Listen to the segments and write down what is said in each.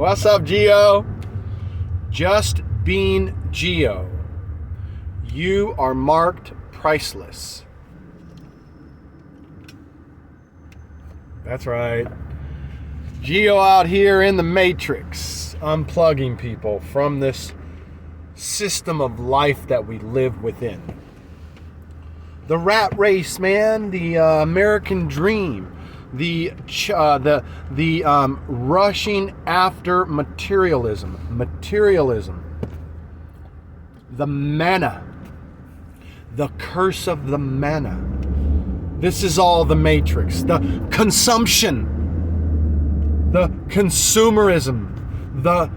What's up, GEO? Just being GEO. You are marked priceless. That's right. GEO out here in the matrix, unplugging people from this system of life that we live within. The rat race, man, the American dream, the rushing after materialism, the manna, the curse of the manna. This is all the matrix, the consumption, the consumerism, the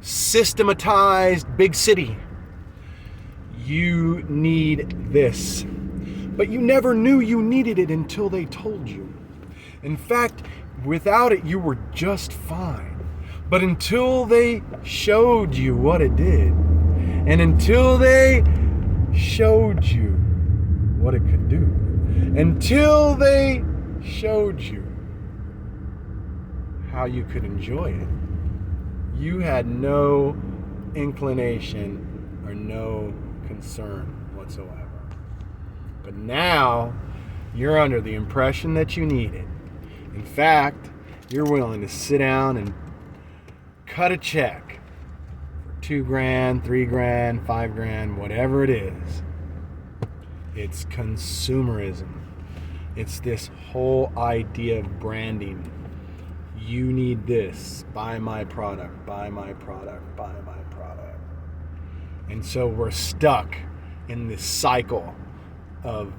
systematized big city. You need this. But you never knew you needed it until they told you. In fact, without it, you were just fine. But until they showed you what it did, and until they showed you what it could do, until they showed you how you could enjoy it, you had no inclination or no concern whatsoever. But now you're under the impression that you need it. In fact, you're willing to sit down and cut a check for $2,000, $3,000, $5,000, whatever it is. It's consumerism. It's this whole idea of branding. You need this. Buy my product, buy my product, buy my product. And so we're stuck in this cycle of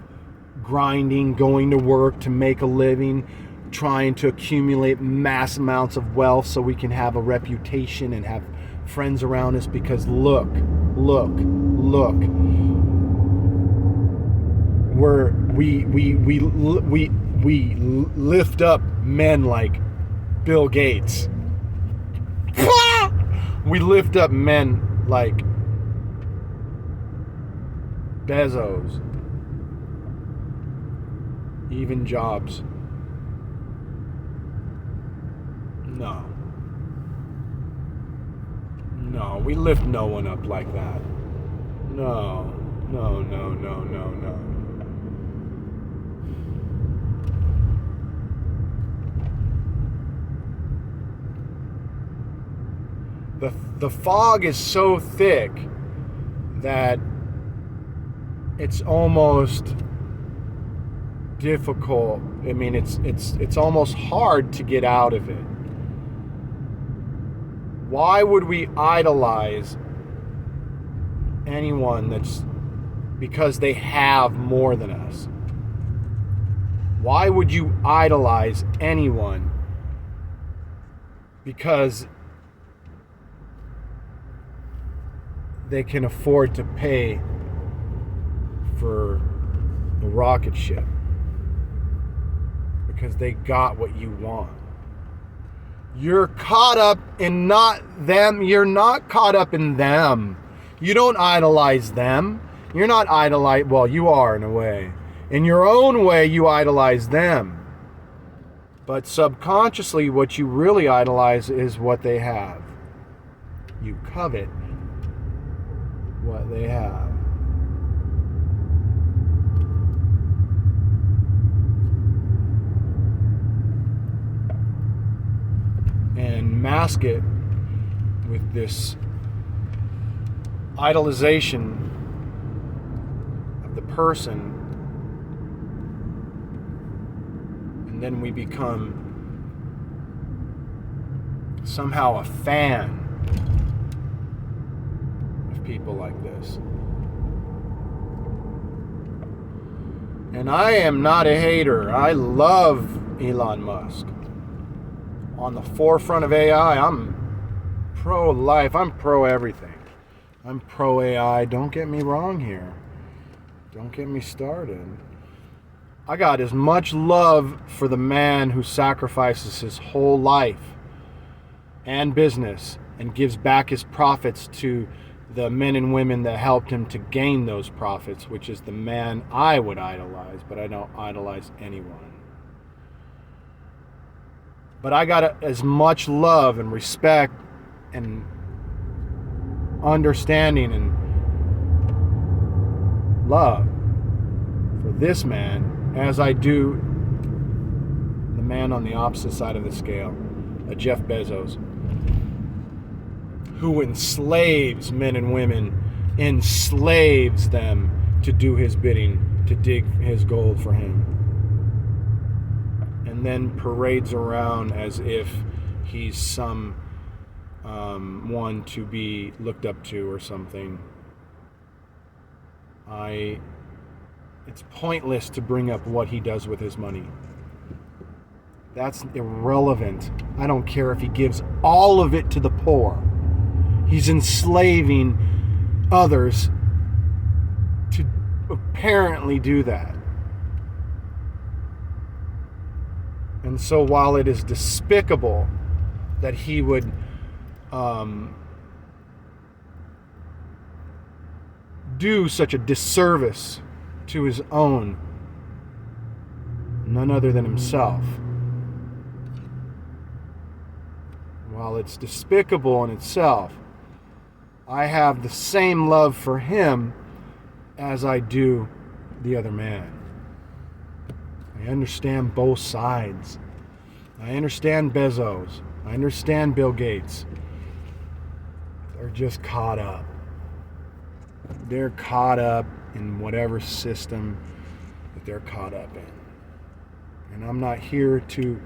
grinding, going to work to make a living, trying to accumulate mass amounts of wealth so we can have a reputation and have friends around us, because look. We lift up men like Bill Gates. We lift up men like Bezos, even Jobs. No, we lift no one up like that. No. The fog is so thick that it's almost difficult. I mean, it's almost hard to get out of it. Why would we idolize anyone that's because they have more than us? Why would you idolize anyone because they can afford to pay for the rocket ship? Because they got what you want. You're caught up in not them. You're not caught up in them. You don't idolize them. You're not idolize. Well, you are in a way. In your own way, you idolize them. But subconsciously, what you really idolize is what they have. You covet what they have. And mask it with this idolization of the person, and then we become somehow a fan of people like this. And I am not a hater. I love Elon Musk. On the forefront of AI, I'm pro-life. I'm pro-everything. I'm pro-AI. Don't get me wrong here. Don't get me started. I got as much love for the man who sacrifices his whole life and business and gives back his profits to the men and women that helped him to gain those profits, which is the man I would idolize, but I don't idolize anyone. But I got as much love and respect and understanding and love for this man as I do the man on the opposite side of the scale, a Jeff Bezos, who enslaves men and women, enslaves them to do his bidding, to dig his gold for him, and then parades around as if he's some one to be looked up to or something. It's pointless to bring up what he does with his money. That's irrelevant. I don't care if he gives all of it to the poor. He's enslaving others to apparently do that. And so while it is despicable that he would do such a disservice to his own, none other than himself, while it's despicable in itself, I have the same love for him as I do the other man. I understand both sides. I understand Bezos. I understand Bill Gates. They're just caught up. They're caught up in whatever system that they're caught up in. And I'm not here to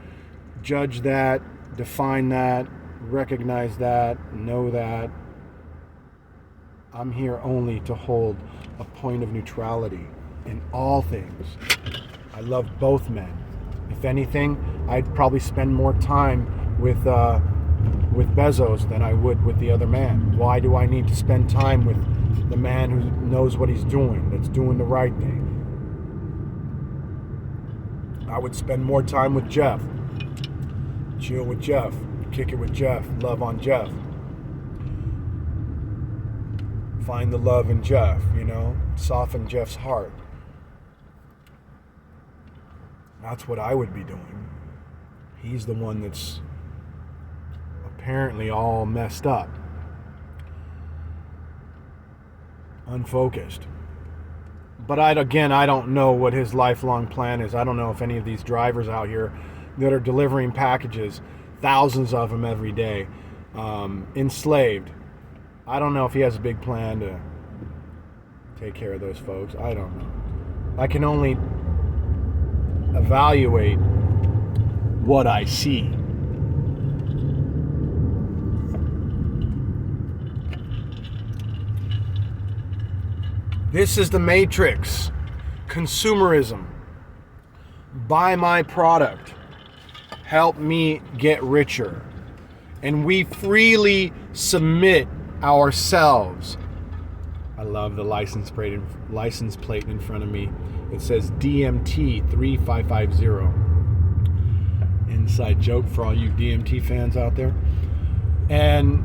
judge that, define that, recognize that, know that. I'm here only to hold a point of neutrality in all things. I love both men. If anything, I'd probably spend more time with Bezos than I would with the other man. Why do I need to spend time with the man who knows what he's doing, that's doing the right thing? I would spend more time with Jeff. Chill with Jeff. Kick it with Jeff. Love on Jeff. Find the love in Jeff, soften Jeff's heart. That's what I would be doing. He's the one that's apparently all messed up, unfocused. But I don't know what his lifelong plan is. I don't know if any of these drivers out here that are delivering packages, thousands of them every day, enslaved. I don't know if he has a big plan to take care of those folks. I don't know. I can only evaluate what I see. This is the matrix. Consumerism. Buy my product. Help me get richer. And we freely submit ourselves. I love the license plate in front of me. It says DMT 3550. Inside joke for all you DMT fans out there. And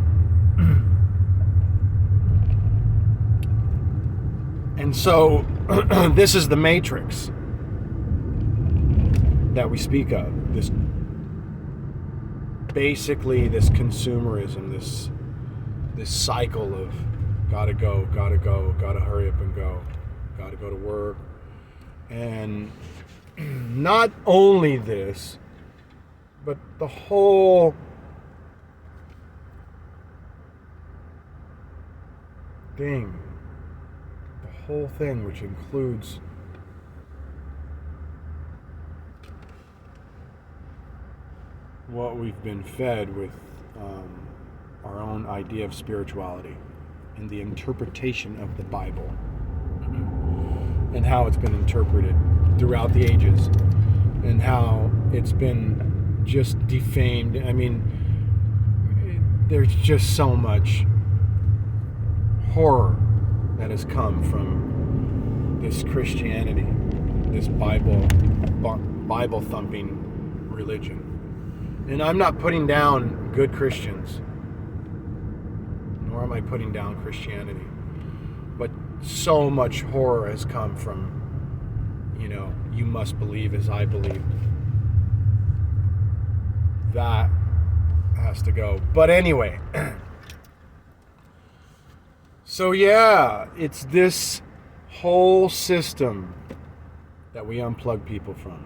so this is the matrix that we speak of. This consumerism, this cycle of gotta go, gotta hurry up and go, gotta go to work. And not only this, but the whole thing, which includes what we've been fed with our own idea of spirituality and the interpretation of the Bible and how it's been interpreted throughout the ages and how it's been just defamed. I mean, there's just so much horror that has come from this Christianity, this Bible thumping religion. And I'm not putting down good Christians, nor am I putting down Christianity. But so much horror has come from, you must believe as I believe. that has to go. But anyway, so yeah, it's this whole system that we unplug people from.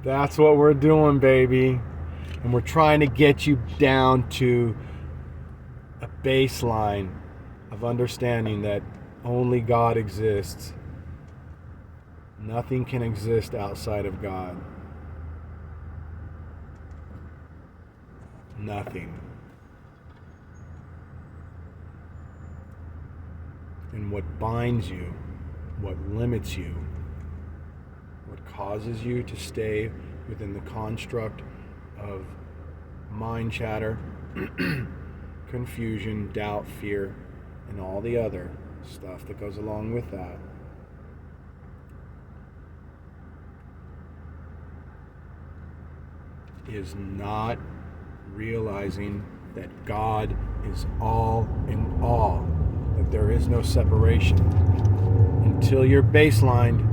That's what we're doing, baby. And we're trying to get you down to a baseline of understanding that only God exists. Nothing can exist outside of God. Nothing. And what binds you, what limits you, what causes you to stay within the construct of mind chatter, confusion, doubt, fear, and all the other stuff that goes along with that, is not realizing that God is all in all, that there is no separation. Until you're baselined,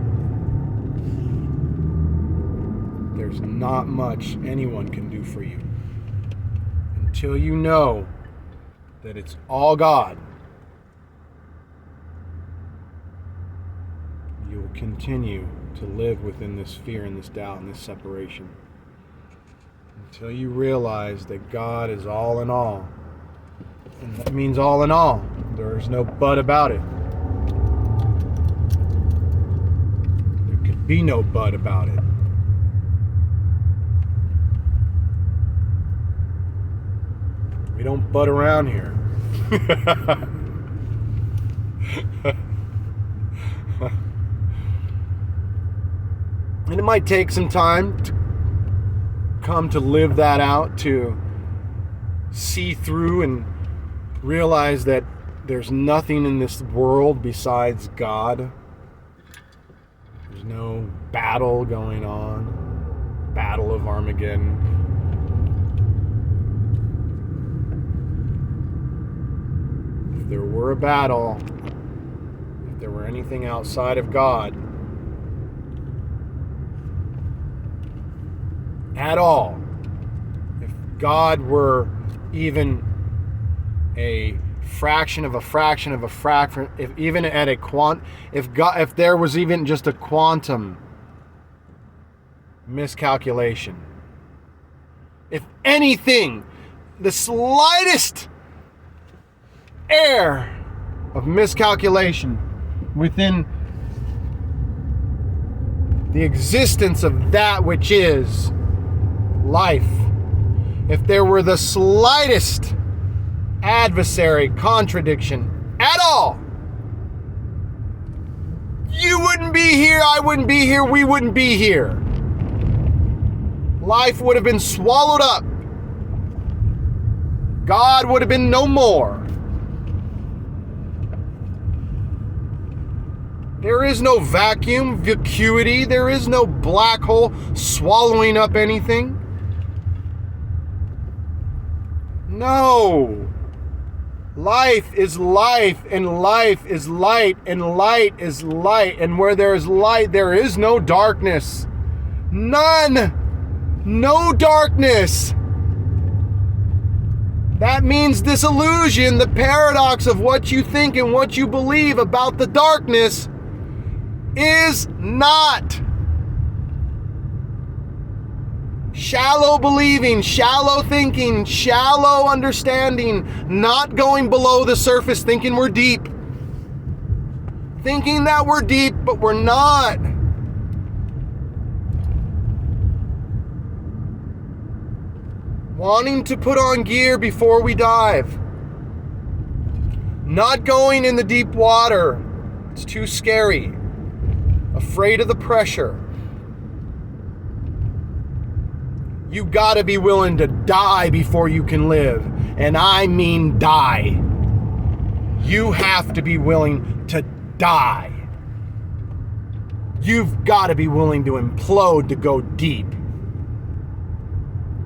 there's not much anyone can do for you. Until you know that it's all God, you will continue to live within this fear and this doubt and this separation. Until you realize that God is all in all. And that means all in all. There's no but about it. There could be no but about it. We don't butt around here. And it might take some time to come to live that out, to see through and realize that there's nothing in this world besides God. There's no battle going on, battle of Armageddon. If there were a battle, if there were anything outside of God at all, if God were even a fraction of a fraction of a fraction, if even at a if there was even just a quantum miscalculation, if anything, the slightest air of miscalculation within the existence of that which is life, if there were the slightest adversary, contradiction at all, you wouldn't be here, I wouldn't be here, we wouldn't be here. Life would have been swallowed up. God would have been no more. There is no vacuum, vacuity, there is no black hole swallowing up anything. No. Life is life, and life is light, and light is light. And where there is light, there is no darkness. None. No darkness. That means disillusion, the paradox of what you think and what you believe about the darkness, is not. Shallow believing, shallow thinking, shallow understanding, not going below the surface, thinking we're deep. Thinking that we're deep, but we're not. Wanting to put on gear before we dive. Not going in the deep water. It's too scary. Afraid of the pressure. You gotta be willing to die before you can live. And I mean die. You have to be willing to die. You've gotta be willing to implode to go deep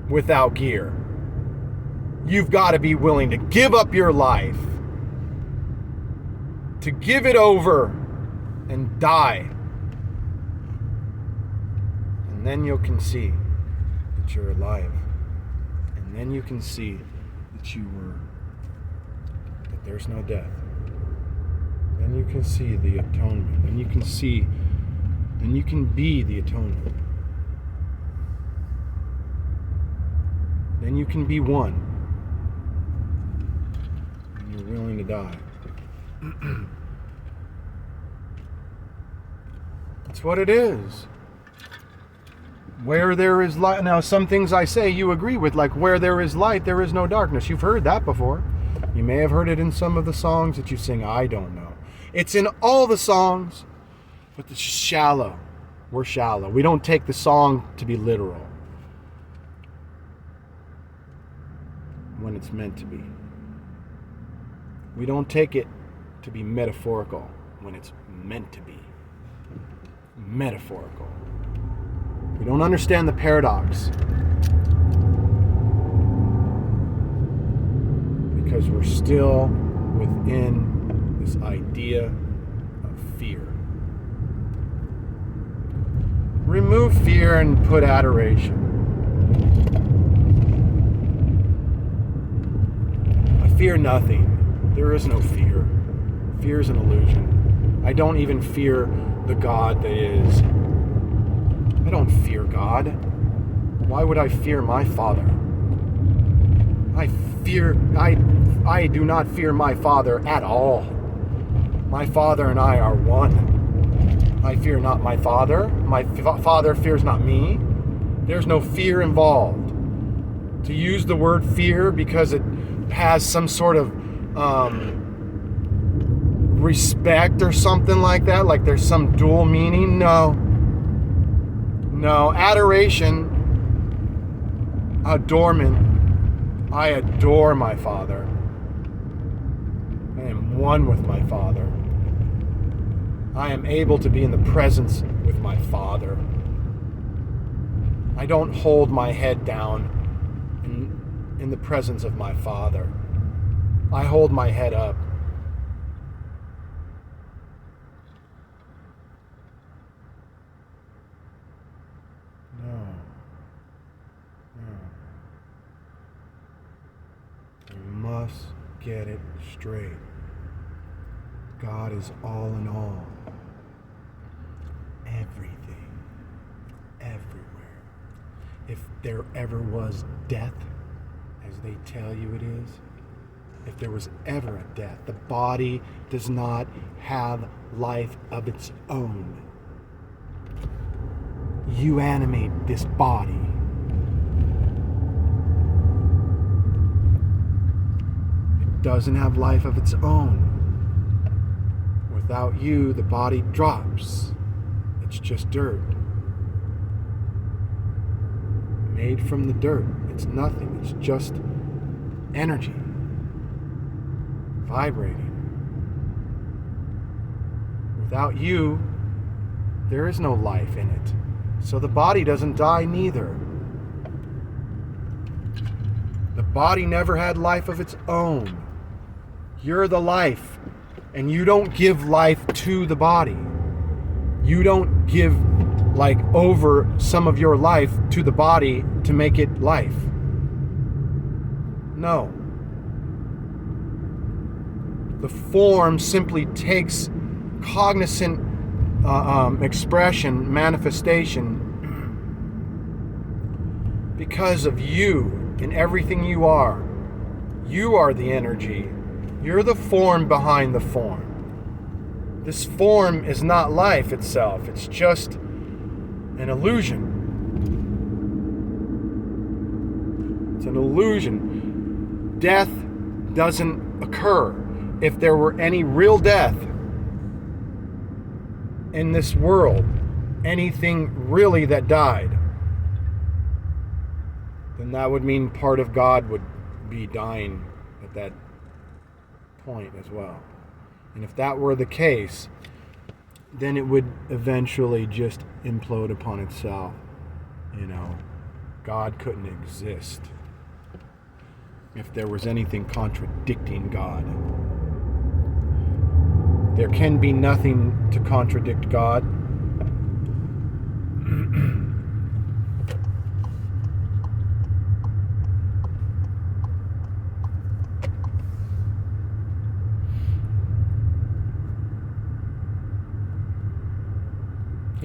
without gear. You've gotta be willing to give up your life, to give it over and die. And then you can see that you're alive. And then you can see that there's no death. Then you can see the atonement. Then you can be the atonement. Then you can be one. And you're willing to die. That's what it is. Where there is light. Now, some things I say you agree with, like where there is light, there is no darkness. You've heard that before. You may have heard it in some of the songs that you sing. I don't know. It's in all the songs, but it's shallow. We're shallow. We don't take the song to be literal when it's meant to be. We don't take it to be metaphorical when it's meant to be metaphorical. We don't understand the paradox because we're still within this idea of fear. Remove fear and put adoration. I fear nothing. There is no fear. Fear is an illusion. I don't even fear the God that is. I don't fear God. Why would I fear my Father? I do not fear my Father at all. My Father and I are one. I fear not my Father. My Father fears not me. There's no fear involved. To use the word fear because it has some sort of respect or something like that, like there's some dual meaning. No, adoration, adornment. I adore my Father. I am one with my Father. I am able to be in the presence with my Father. I don't hold my head down in the presence of my Father. I hold my head up. We must get it straight. God is all in all. Everything. Everywhere. If there ever was death, as they tell you it is, if there was ever a death, the body does not have life of its own. You animate this body. It doesn't have life of its own. Without you, the body drops. It's just dirt. Made from the dirt. It's nothing. It's just energy. Vibrating. Without you, there is no life in it. So the body doesn't die neither. The body never had life of its own. You're the life. And you don't give life to the body. You don't give over some of your life to the body to make it life. No. The form simply takes cognizant expression, manifestation, because of you and everything you are. You are the energy. You're the form behind the form. This form is not life itself. It's just an illusion. It's an illusion. Death doesn't occur. If there were any real death in this world, anything really that died, then that would mean part of God would be dying at that point as well. And if that were the case, then it would eventually just implode upon itself. God couldn't exist if there was anything contradicting God. There can be nothing to contradict God.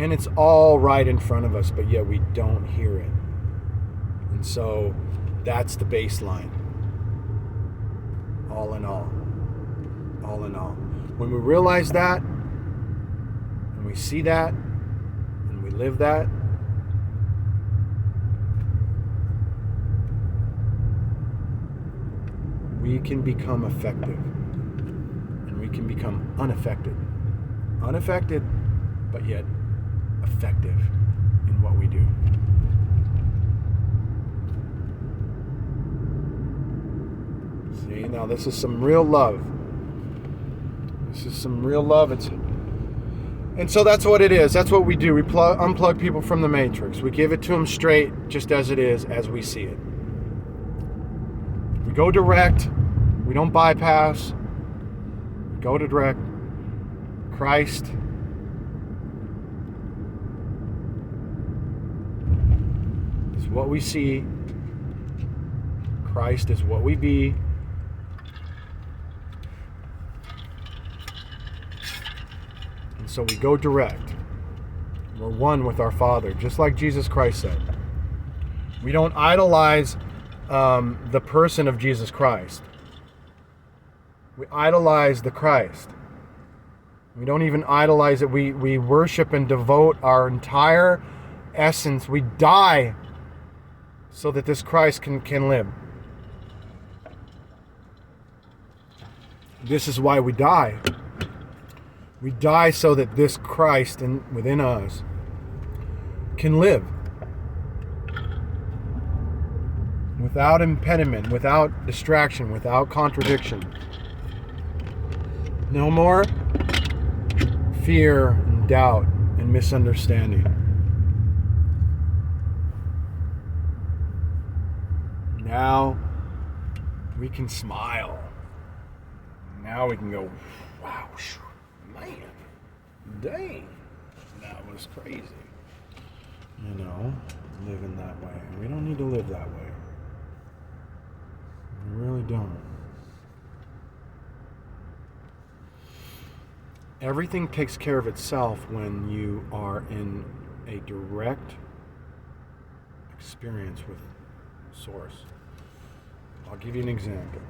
And it's all right in front of us, but yet we don't hear it. And so that's the baseline. All in all. All in all. When we realize that, and we see that, and we live that, we can become effective. And we can become unaffected. Unaffected, but yet effective in what we do. See, now this is some real love. This is some real love. And so that's what it is. That's what we do. We unplug people from the matrix. We give it to them straight, just as it is, as we see it. We go direct. We don't bypass. We go to direct. Christ is what we see. Christ is what we be. And so we go direct. We're one with our Father, just like Jesus Christ said. We don't idolize the person of Jesus Christ. We idolize the Christ. We don't even idolize it. We worship and devote our entire essence. We die so that this Christ can live. This is why we die. We die so that this Christ within us can live. Without impediment, without distraction, without contradiction. No more fear and doubt and misunderstanding. Now we can smile. Now we can go, wow, man, dang, that was crazy. You know, living that way. We don't need to live that way. We really don't. Everything takes care of itself when you are in a direct experience with Source. I'll give you an example.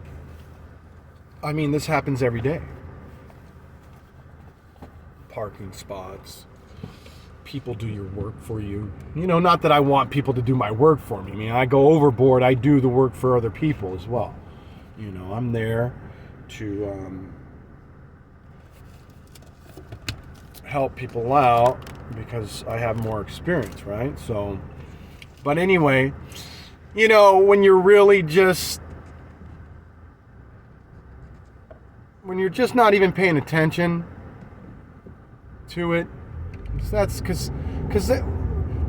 I mean, this happens every day. Parking spots. People do your work for you. You know, not that I want people to do my work for me. I mean, I go overboard. I do the work for other people as well. You know, I'm there to help people out because I have more experience, right? So, but anyway, you know, when you're really just, when you're just not even paying attention to it, that's because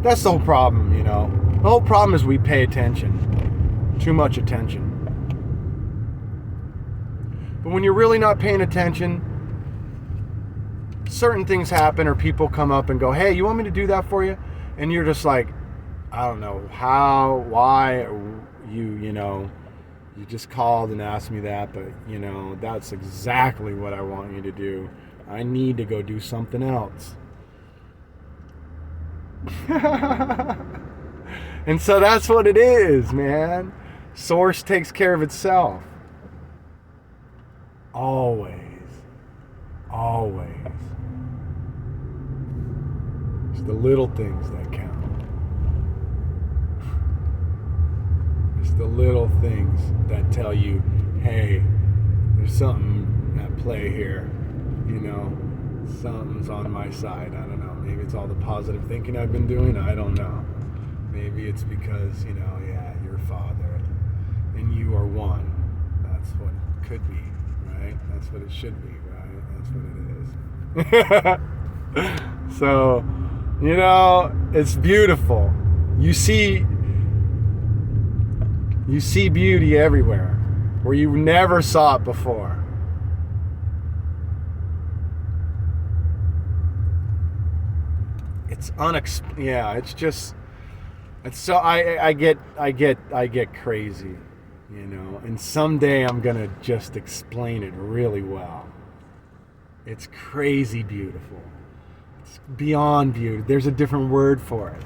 that's the whole problem, you know. The whole problem is we pay attention, too much attention. But when you're really not paying attention, certain things happen or people come up and go, hey, you want me to do that for you? And you're just like, I don't know how, why, you know, you just called and asked me that, but, you know, that's exactly what I want you to do. I need to go do something else. And so that's what it is, man. Source takes care of itself. Always. Always. It's the little things that count. It's the little things that tell you, hey, there's something at play here. You know, something's on my side. I don't know. Maybe it's all the positive thinking I've been doing. I don't know. Maybe it's because, you know, yeah, your Father and you are one. That's what it could be, right? That's what it should be, right? That's what it is. So, you know, it's beautiful. You see beauty everywhere where you never saw it before. It's it's so I get crazy, you know, and someday I'm gonna just explain it really well. It's crazy beautiful. It's beyond beauty. There's a different word for it.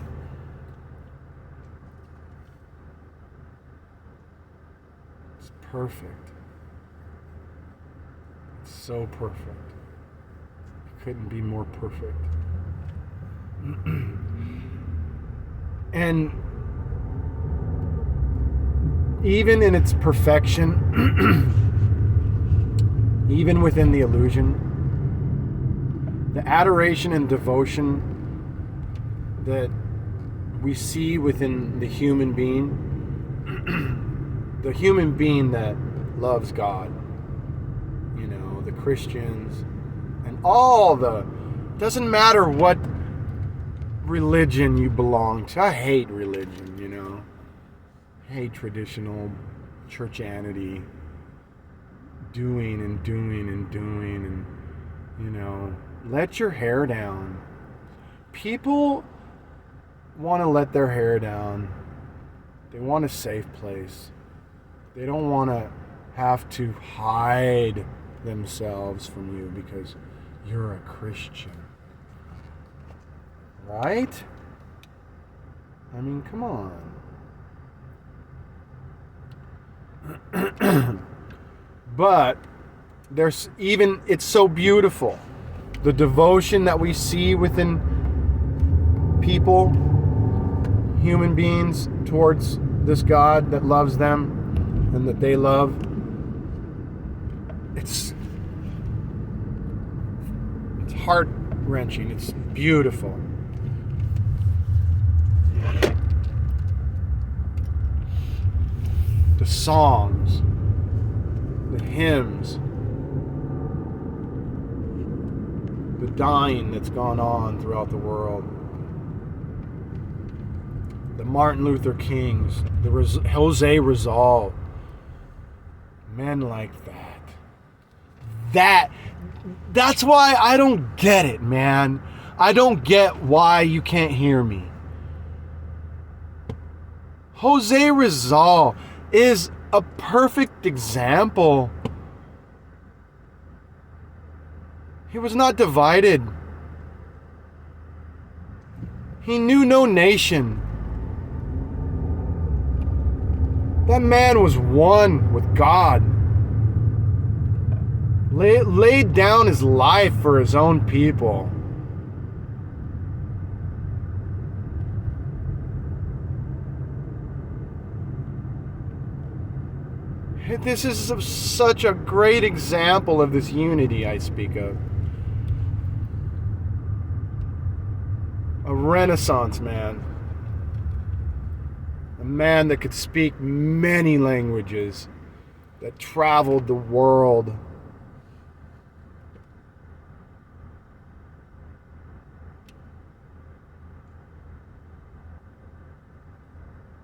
It's perfect. It's so perfect. It couldn't be more perfect. And even in its perfection, even within the illusion, the adoration and devotion that we see within the human being, the human being that loves God, you know, the Christians, and all the, doesn't matter what religion you belong to. I hate religion, you know. I hate traditional churchianity, doing and doing and doing, and, you know, let your hair down. People want to let their hair down. They want a safe place. They don't want to have to hide themselves from you because you're a Christian. Right? I mean, come on. But there's even, it's so beautiful. The devotion that we see within people, human beings, towards this God that loves them and that they love. It's heart-wrenching. It's beautiful. The songs, the hymns, the dying that's gone on throughout the world, the Martin Luther Kings, the Jose Rizal, men like that. That's why I don't get it, man. I don't get why you can't hear me. Jose Rizal is a perfect example. He was not divided. He knew no nation. That man was one with God. Laid down his life for his own people. This is such a great example of this unity I speak of. A Renaissance man. A man that could speak many languages, that traveled the world.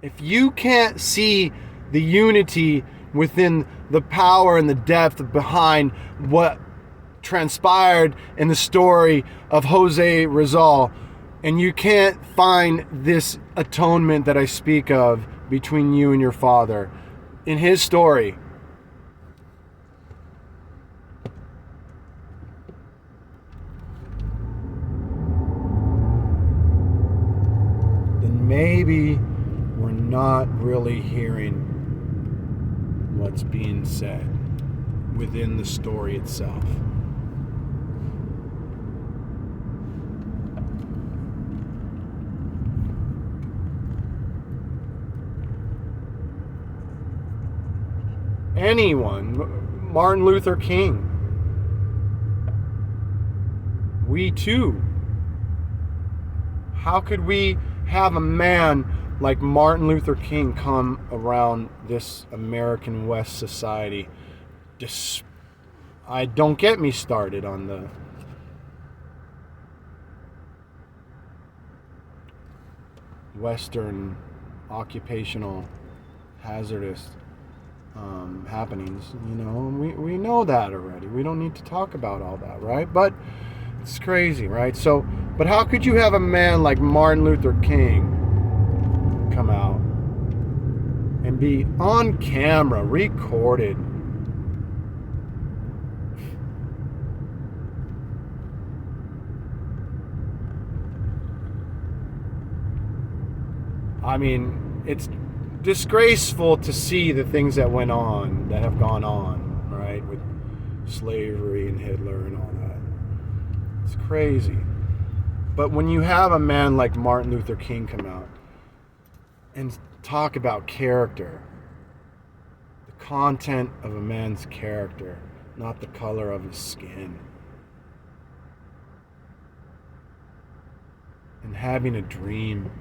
If you can't see the unity within the power and the depth behind what transpired in the story of Jose Rizal, and you can't find this atonement that I speak of between you and your father in his story, then maybe we're not really hearing what's being said within the story itself. Anyone, Martin Luther King, we too. How could we have a man like Martin Luther King come around this American West society? Don't get me started on the Western occupational hazardous happenings. You know, we know that already. We don't need to talk about all that, right? But it's crazy, right? So, but how could you have a man like Martin Luther King come out and be on camera, recorded, I mean, it's disgraceful to see the things that have gone on, right? With slavery and Hitler and all that. It's crazy. But when you have a man like Martin Luther King come out and talk about character, the content of a man's character, not the color of his skin, and having a dream,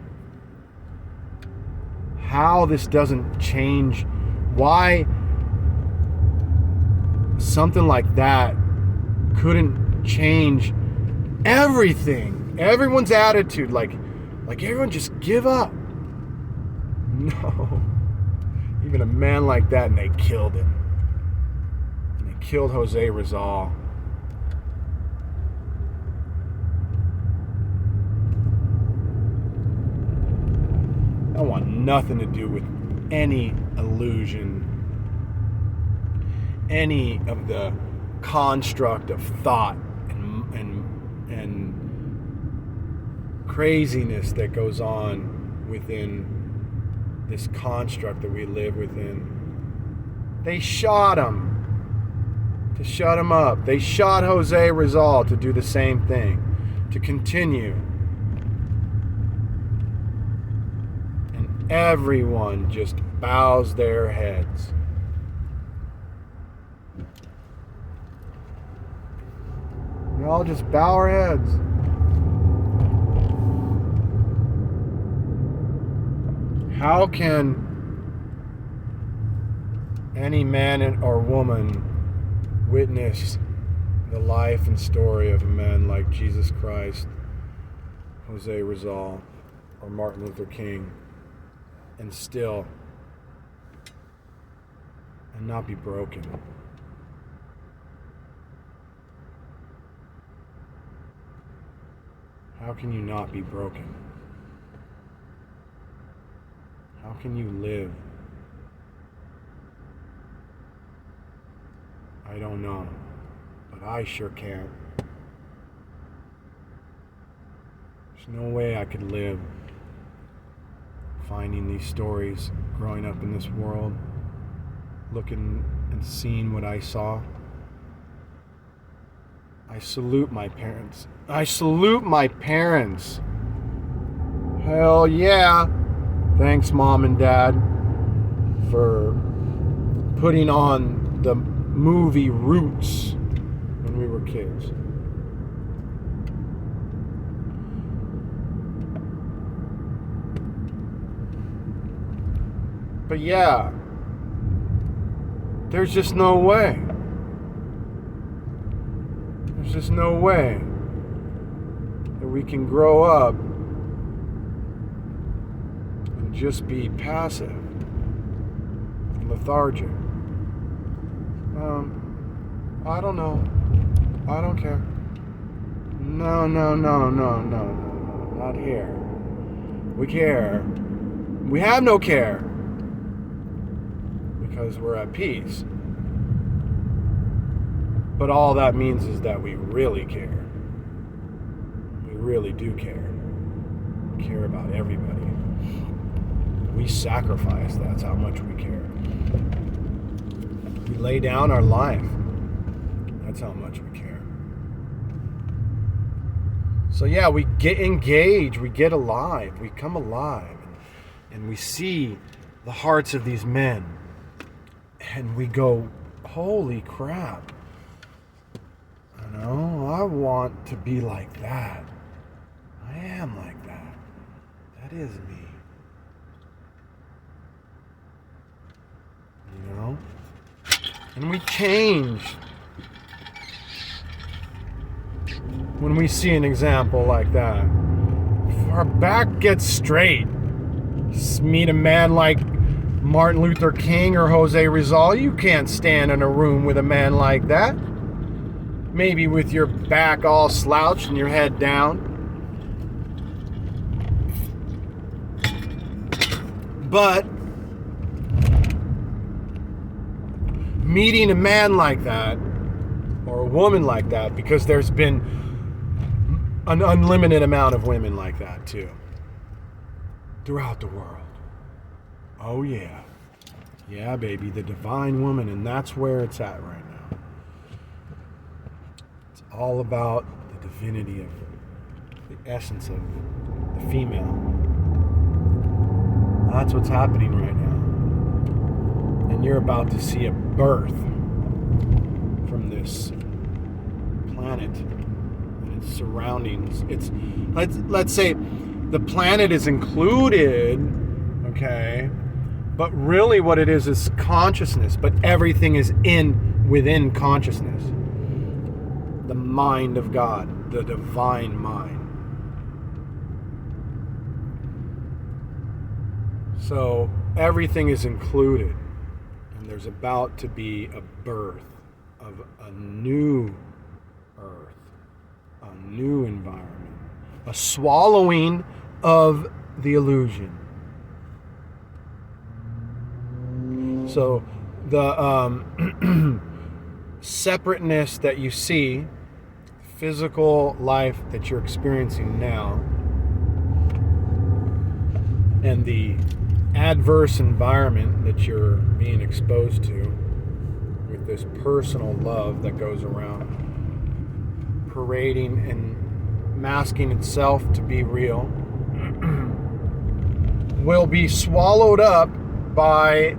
how this doesn't change, why something like that couldn't change everything, everyone's attitude, like everyone just give up. No, even a man like that, and they killed him. And they killed Jose Rizal. I want nothing to do with any illusion, any of the construct of thought and craziness that goes on within this construct that we live within. They shot him to shut him up. They shot Jose Rizal to do the same thing, to continue. And everyone just bows their heads. We all just bow our heads. How can any man or woman witness the life and story of a man like Jesus Christ, Jose Rizal, or Martin Luther King, and not be broken? How can you not be broken? How can you live? I don't know, but I sure can. There's no way I could live finding these stories, growing up in this world, looking and seeing what I saw. I salute my parents. I salute my parents. Hell yeah. Thanks, Mom and Dad, for putting on the movie Roots when we were kids. But yeah, there's just no way. There's just no way that we can grow up and just be passive and lethargic. I don't know. I don't care. No, not here. We care. We have no care because we're at peace. But all that means is that we really care. We really do care. We care about everybody. We sacrifice. That's how much we care. We lay down our life. That's how much we care. So yeah, we get engaged. We get alive. We come alive. And we see the hearts of these men. And we go, holy crap. No, I want to be like that. I am like that. That is me. You know? And we change when we see an example like that. If our back gets straight, meet a man like Martin Luther King or Jose Rizal, you can't stand in a room with a man like that. Maybe with your back all slouched and your head down. But meeting a man like that, or a woman like that, because there's been an unlimited amount of women like that too. throughout the world. Oh yeah. Yeah, baby, the divine woman, and that's where it's at right now. It's all about the divinity of the essence of the female. That's what's happening right now. And you're about to see a birth from this planet and its surroundings. It's let's say the planet is included, okay? But really what it is consciousness, but everything is within consciousness. The mind of God, the divine mind. So everything is included, and there's about to be a birth of a new earth, a new environment, a swallowing of the illusion. So the separateness that you see, physical life that you're experiencing now, and the adverse environment that you're being exposed to with this personal love that goes around parading and masking itself to be real will be swallowed up by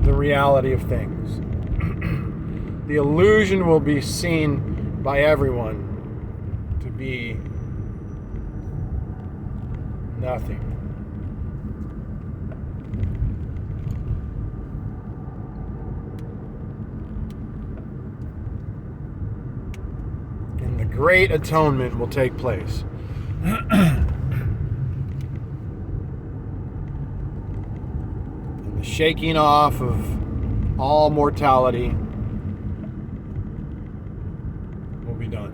the reality of things. The illusion will be seen by everyone to be nothing. And the great atonement will take place. The shaking off of all mortality will be done.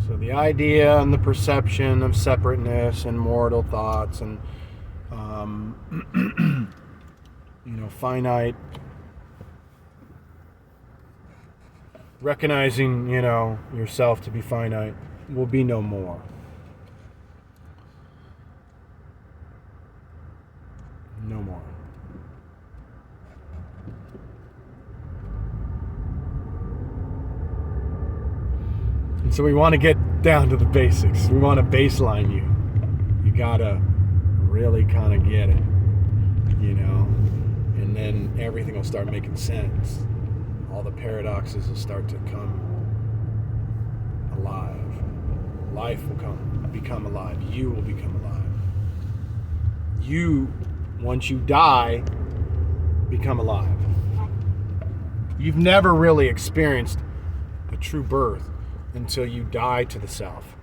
So the idea and the perception of separateness and mortal thoughts and finite, recognizing yourself to be finite will be no more. No more. And so we want to get down to the basics. We want to baseline you. You gotta really kind of get it, and then everything will start making sense. All the paradoxes will start to come alive. Life will become alive. You will become alive. You, once you die, become alive. You've never really experienced a true birth until you die to the self.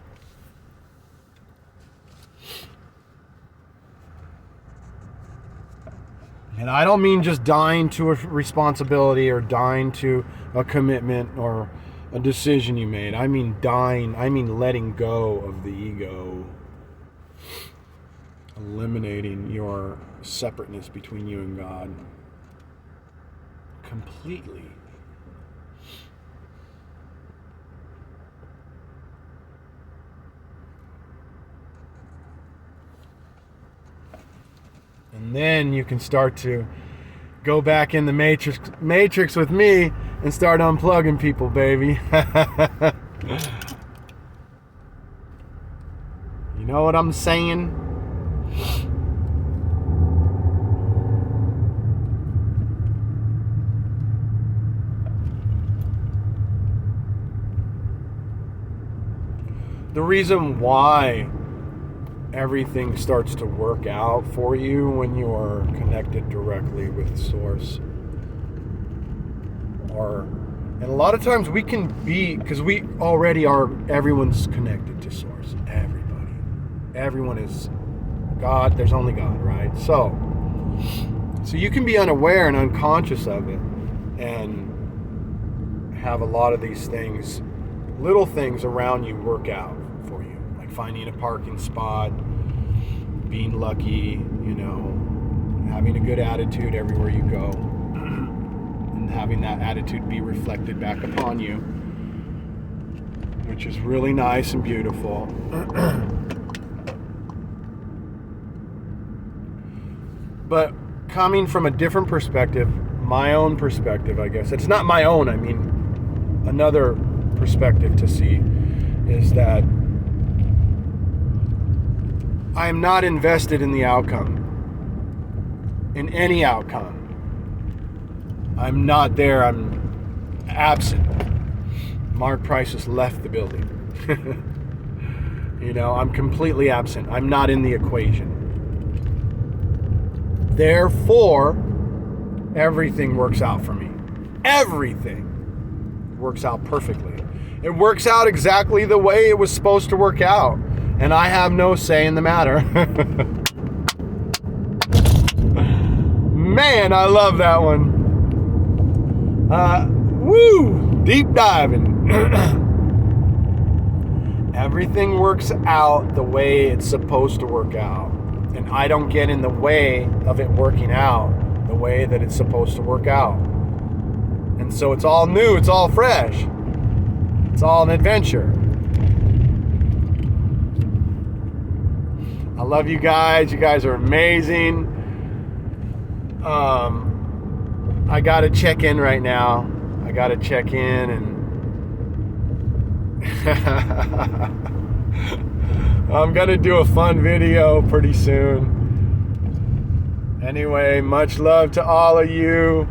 And I don't mean just dying to a responsibility or dying to a commitment or a decision you made. I mean dying, I mean letting go of the ego. Eliminating your separateness between you and God completely. And then you can start to go back in the matrix with me and start unplugging people, baby. You know what I'm saying? The reason why everything starts to work out for you when you are connected directly with Source, and a lot of times we can be, because we already are, everyone's connected to Source. Everyone is God. There's only God, right? So you can be unaware and unconscious of it and have a lot of these things, little things around you, work out for you, like finding a parking spot, being lucky, having a good attitude everywhere you go, and have having that attitude be reflected back upon you, which is really nice and beautiful. But coming from a different perspective, my own perspective, I guess. It's not my own, I mean, another perspective to see is that I am not invested in the outcome, in any outcome. I'm not there, I'm absent. Marked Priceless left the building. You know, I'm completely absent. I'm not in the equation. Therefore, everything works out for me. Everything works out perfectly. It works out exactly the way it was supposed to work out. And I have no say in the matter. Man, I love that one. Woo! Deep diving. Everything works out the way it's supposed to work out. And I don't get in the way of it working out the way that it's supposed to work out. And so it's all new, it's all fresh. It's all an adventure. I love you guys. You guys are amazing. I gotta check in right now. I gotta check in and I'm gonna do a fun video pretty soon. Anyway, much love to all of you.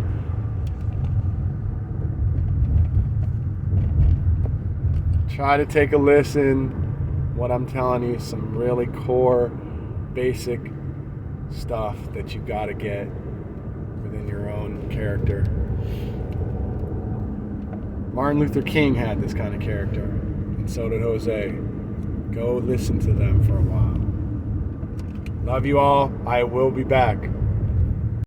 Try to take a listen. What I'm telling you, some really core, basic stuff that you gotta get within your own character. Martin Luther King had this kind of character, and so did Jose. Go listen to them for a while. Love you all. I will be back.